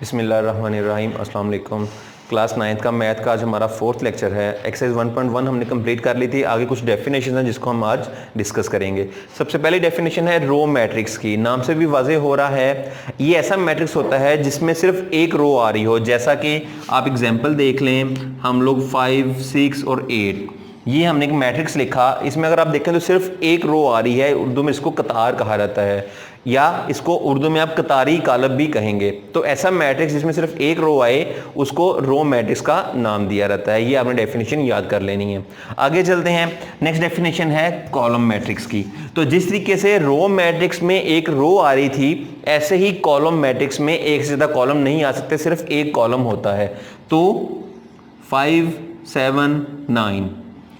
बिस्मिल्लाहिर्रहमानिर्रहीम। अस्सलाम वालेकुम। क्लास 9th का मैथ का आज हमारा 4th लेक्चर है। एक्सरसाइज 1.1 हमने कंप्लीट कर ली थी। आगे कुछ डेफिनेशन हैं जिसको हम आज डिस्कस करेंगे। सबसे पहली डेफिनेशन है रो मैट्रिक्स की। नाम से भी वाज़ेह हो रहा है, ये ऐसा मैट्रिक्स होता है जिसमें सिर्फ एक रो आ रही हो। जैसा कि आप एग्जाम्पल देख लें, हम लोग 5, 6 और 8, ये हमने एक मैट्रिक्स लिखा। इसमें अगर आप देखें तो सिर्फ एक रो आ रही है। उर्दू में इसको कतार कहा जाता है, या इसको उर्दू में आप कतारी कालब भी कहेंगे। तो ऐसा मैट्रिक्स जिसमें सिर्फ एक रो आए उसको रो मैट्रिक्स का नाम दिया जाता है। ये आपने डेफिनेशन याद कर लेनी है। आगे चलते हैं। नेक्स्ट डेफिनेशन है कॉलम मैट्रिक्स की। तो जिस तरीके से रो मैट्रिक्स में एक रो आ रही थी, ऐसे ही कॉलम मैट्रिक्स में एक से ज़्यादा कॉलम नहीं आ सकते, सिर्फ एक कॉलम होता है। तो 5, 7, 9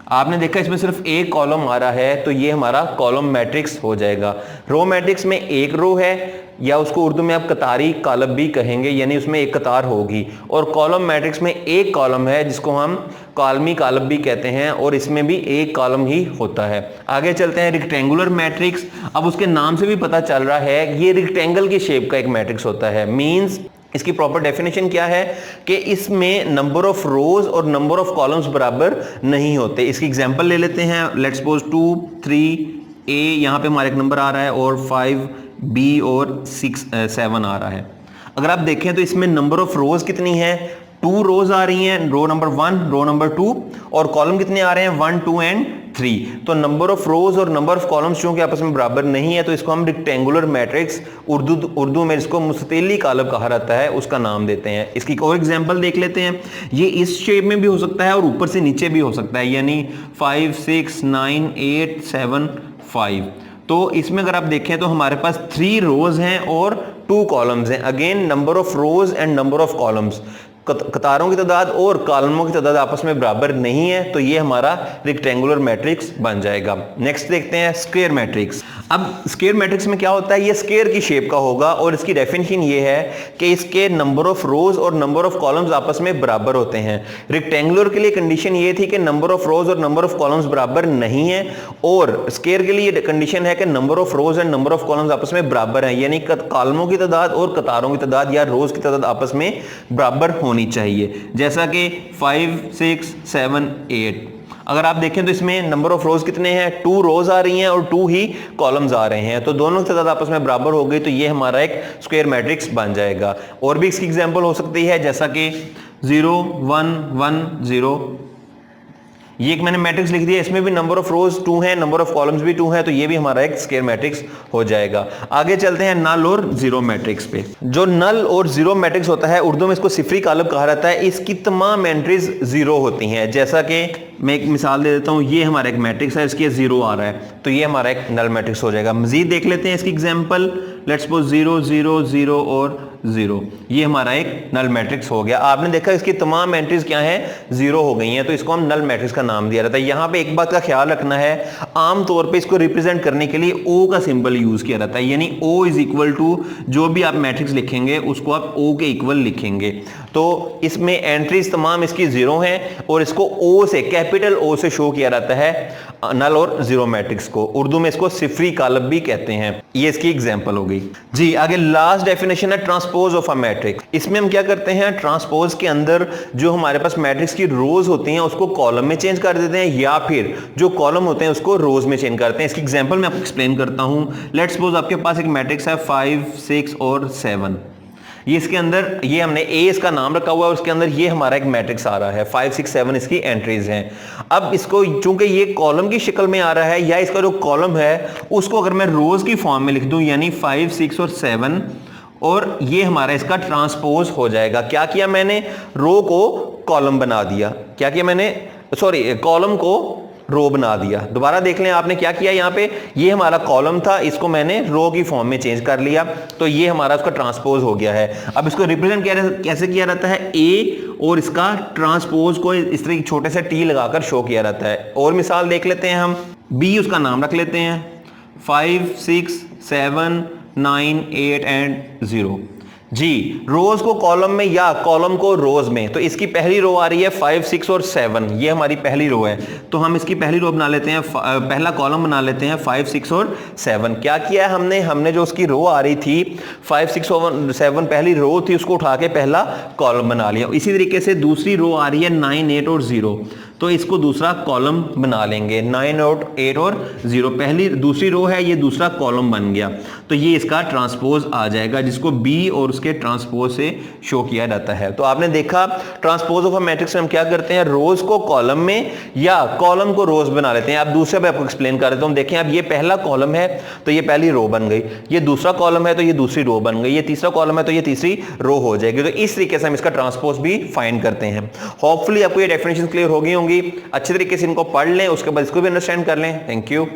आपने देखा इसमें सिर्फ एक कॉलम आ रहा है, तो ये हमारा कॉलम मैट्रिक्स हो जाएगा। रो मैट्रिक्स में एक रो है, या उसको उर्दू में आप कतारी कालब भी कहेंगे, यानी उसमें एक कतार होगी। और कॉलम मैट्रिक्स में एक कॉलम है जिसको हम कॉलमी कालब भी कहते हैं, और इसमें भी एक कॉलम ही होता है। आगे चलते हैं रेक्टेंगुलर मैट्रिक्स। अब उसके नाम से भी पता चल रहा है ये रेक्टेंगल की शेप का एक मैट्रिक्स होता है। मीन्स इसकी प्रॉपर डेफिनेशन क्या है कि इसमें नंबर ऑफ रोज और नंबर ऑफ कॉलम्स बराबर नहीं होते। इसकी एग्जांपल ले लेते हैं। लेट्स सपोज 2, 3 ए यहाँ पे हमारा एक नंबर आ रहा है, और 5 बी और 6, 7 आ रहा है। अगर आप देखें तो इसमें नंबर ऑफ रोज कितनी है? 2 रोज आ रही हैं, रो नंबर 1, रो नंबर 2, और कॉलम कितने आ रहे हैं? 1, 2 एंड 3। तो नंबर ऑफ रोज और नंबर ऑफ कॉलम्स चूंकि आपस में बराबर नहीं है, तो इसको हम रेक्टेंगुलर मैट्रिक्स, उर्दू में इसको मुस्ततिली कालब कहा जाता है, उसका नाम देते हैं। इसकी एक और एग्जांपल देख लेते हैं। ये इस शेप में भी हो सकता है और ऊपर से नीचे भी हो सकता है, यानी 5, 6, 9, 8, 7, 5। तो इसमें अगर आप देखें तो हमारे पास 3 रोज हैं और 2 कॉलम्स हैं। Again number of rose and number of columns, कतारों की तादाद और कॉलमों की तादाद आपस में बराबर नहीं है, तो ये हमारा रेक्टेंगुलर मैट्रिक्स बन जाएगा। नेक्स्ट देखते हैं स्क्वायर मैट्रिक्स। अब स्क्वायर मैट्रिक्स में क्या होता है? ये स्क्वायर की शेप का होगा, और इसकी डेफिनेशन ये है कि इसके नंबर ऑफ रोज और नंबर ऑफ कॉलम्स आपस में बराबर होते हैं। रेक्टेंगुलर के लिए कंडीशन ये थी कि नंबर ऑफ रोज और नंबर ऑफ कॉलम्स बराबर नहीं है, और स्क्वायर के लिए कंडीशन है कि number of rose and number of columns आपस में बराबर हैं, यानी कॉलमों की तादाद और कतारों की तादाद या रोज की तादाद आपस में बराबर होनी चाहिए। जैसा कि 5, 6, 7, 8 अगर आप देखें तो इसमें नंबर ऑफ रोज कितने हैं? 2 रोज आ रही हैं और 2 ही कॉलम्स आ रहे हैं, तो दोनों की तादाद आपस में बराबर हो गई, तो ये हमारा एक स्क्वायर मैट्रिक्स बन जाएगा। और भी इसकी एग्जांपल हो सकती है, जैसा कि 0, 1, 1, 0। ये एक मैंने मैट्रिक्स लिख दिया, इसमें भी नंबर ऑफ रोज 2 हैं, नंबर ऑफ कॉलम्स भी 2 हैं, तो ये भी हमारा एक स्क्वायर मैट्रिक्स हो जाएगा। आगे चलते हैं नल और जीरो मैट्रिक्स पे। जो नल और जीरो मैट्रिक्स होता है, उर्दू में इसको सिफरी कालब कहा जाता है। इसकी तमाम एंट्रीज जीरो होती हैं। जैसा कि मैं एक मिसाल दे देता हूं, ये हमारा एक मैट्रिक्स है, इसके 0 आ रहा है, तो ये हमारा एक नल मैट्रिक्स हो जाएगा। मजीद देख लेते हैं इसकी एग्जाम्पल। लेट्स सपोज 0, 0, 0 और 0, ये हमारा एक नल मैट्रिक्स हो गया। आपने देखा इसकी तमाम एंट्रीज क्या हैं? 0 हो गई हैं, तो इसको हम नल मैट्रिक्स का नाम दिया जाता है। यहाँ पे एक बात का ख्याल रखना है, आमतौर पे इसको रिप्रेजेंट करने के लिए O का सिंबल यूज किया जाता है, यानी O इज इक्वल टू, जो भी आप मैट्रिक्स लिखेंगे उसको आप O के इक्वल लिखेंगे। तो इसमें एंट्रीज तमाम इसकी 0 हैं, और इसको O से, कैपिटल O से शो किया जाता है नल और जीरो मैट्रिक्स को। उर्दू में इसको सिफरी कालब भी कहते हैं। ये इसकी एग्जांपल हो गई जी। आगे लास्ट डेफिनेशन है ट्रांसपोज ऑफ अ मैट्रिक्स। इसमें हम क्या करते हैं? ट्रांसपोज के अंदर जो हमारे पास मैट्रिक्स की रोज होती हैं उसको कॉलम में चेंज कर देते हैं, या फिर जो कॉलम होते हैं उसको रोज में चेंज करते हैं। इसकी एग्जांपल मैं आपको एक्सप्लेन करता हूं। लेट्स सपोज आपके पास एक मैट्रिक्स है 5, 6 और 7। ये इसके अंदर, ये हमने ए इसका नाम रखा हुआ है, उसके अंदर ये हमारा एक मैट्रिक्स आ रहा है। 5, 6, 7 इसकी एंट्रीज हैं। अब इसको चूंकि ये कॉलम की शक्ल में आ रहा है, या इसका जो कॉलम है उसको अगर मैं रोज की फॉर्म में लिख दूं, यानी 5, 6 और 7, और ये हमारा इसका ट्रांसपोज हो जाएगा। क्या किया मैंने? रो को कॉलम बना दिया। क्या किया मैंने? सॉरी, कॉलम को रो बना दिया। दोबारा देख लें आपने क्या किया। यहाँ पे ये हमारा कॉलम था, इसको मैंने रो की फॉर्म में चेंज कर लिया, तो ये हमारा उसका ट्रांसपोज हो गया है। अब इसको रिप्रेजेंट कैसे किया जाता है? ए और इसका ट्रांसपोज को इस तरह छोटे से टी लगाकर शो किया जाता है। और मिसाल देख लेते हैं हम। बी उसका नाम रख लेते हैं, 5, 6, 7, 9, 8 एंड 0। जी, रोज को कॉलम में या कॉलम को रोज में, तो इसकी पहली रो आ रही है 5, 6 और 7, ये हमारी पहली रो है। तो हम इसकी पहली रो बना लेते हैं, पहला कॉलम बना लेते हैं 5, 6 और 7। क्या किया है हमने जो उसकी रो आ रही थी 5, 6 और 7 पहली रो थी, उसको उठा के पहला कॉलम बना लिया। इसी तरीके से दूसरी रो आ रही है 9, 8 और 0, तो इसको दूसरा कॉलम बना लेंगे। 9 और 8 और 0 पहली दूसरी रो है, ये दूसरा कॉलम बन गया, तो ये इसका ट्रांसपोज आ जाएगा, जिसको बी और उसके ट्रांसपोज से शो किया जाता है। तो आपने देखा ट्रांसपोज ऑफ अ मैट्रिक्स में हम क्या करते हैं, रोज को कॉलम में या कॉलम को रोज बना लेते हैं। आप दूसरे पे आपको एक्सप्लेन कर देता हूं। देखें, अब ये पहला कॉलम है तो ये पहली रो बन गई, ये दूसरा कॉलम है तो ये दूसरी रो बन गई, ये तीसरा कॉलम है तो ये तीसरी रो हो जाएगी। तो इस तरीके से हम इसका ट्रांसपोज भी फाइंड करते हैं। होपफुली आपको ये डेफिनेशन क्लियर हो गई होंगी। अच्छे तरीके से इनको पढ़ लें, उसके बाद इसको भी अंडरस्टैंड कर लें। Thank you.